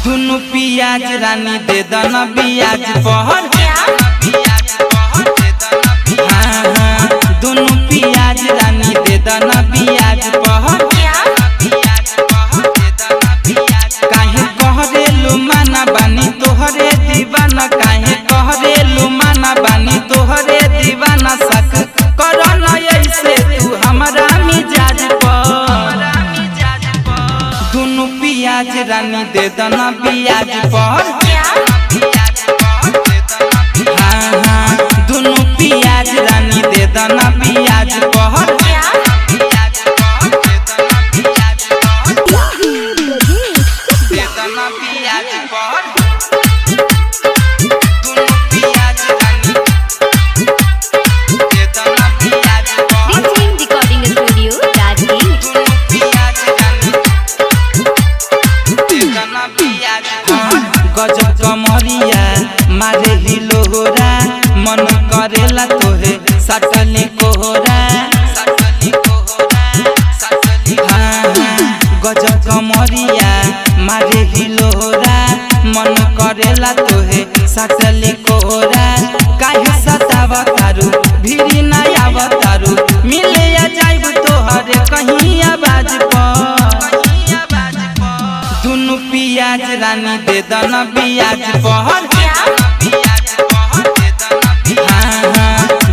दुनु पियाज रानी दे दना बियाज पहर दुनु पियाज रानी दे दना बियाज पहर काहे कहरे लुमाना बानी तोहरे दीवाना काहे कहरे लुमाना बानी तोहरे दीवाना सक करो न ऐसे तू हमरा मिजाज पर दुनु पियाज रानी दे दना बियाज पर दुनु पियाज रानी दे दना बियाज पर दे दना बियाज पर दुनु पियाज रानी दे दना बियाज पर रिकॉर्डिंग स्टूडियो राजगीर। दुनु पियाज रानी दे दना बियाज पर गजब कमरिया मारे हिलोरा मन करेला तोहे सटली कोहरा गजब कमरिया मारे हिलोरा मन करेला तोहे सटली कोहरा काहे सतावतारू भिरी ना आवतारू मिले या जाइब तोहरे कहीं आवाज पर दुनु पियाज रानी दे दना बियाज पहर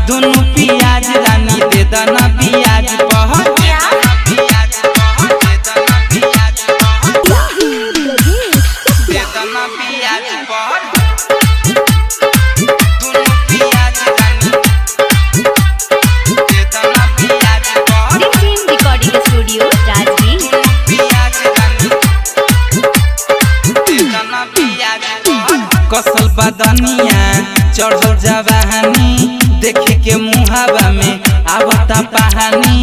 दुनु पियाज रानी दे दना बियाज पहर दे दना बियाज पहर दुनु पियाज रानी दे दना बियाज पहर रिकॉर्डिंग स्टूडियो राजगीर। पियाज रानी दे दना बियाज पहर कसल बदनिया चढ़ल जवानी देखे के मुहावा में आवता पहानी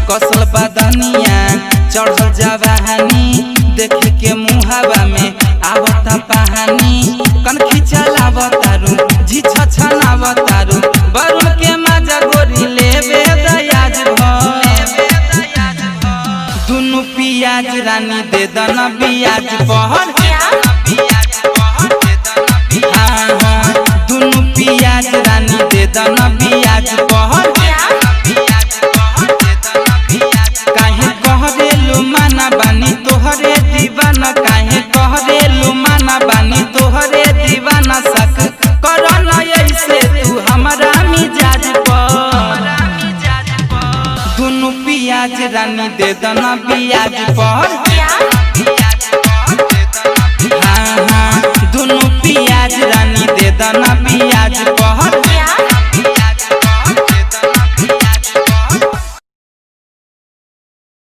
कसल बदनिया चढ़ल जवानी देखे के मुहावा में आवता पहानी कनखी चलावतारू जी छछनावतारू बरुण के मजा गोरी लेबे दयाज दुनु पियाज रानी दे दना बियाज पहर दुनु पियाज रानी दे दना बियाज पहर काहे कहरे लुमाना बानी तोहरे दीवाना काहे कहरे लुमाना बानी तोहरे दीवाना सक करो न ऐसे तू हमरा मिजाज पर दुनु पियाज रानी दे दना बियाज पर दुनु पियाज रानी दे दना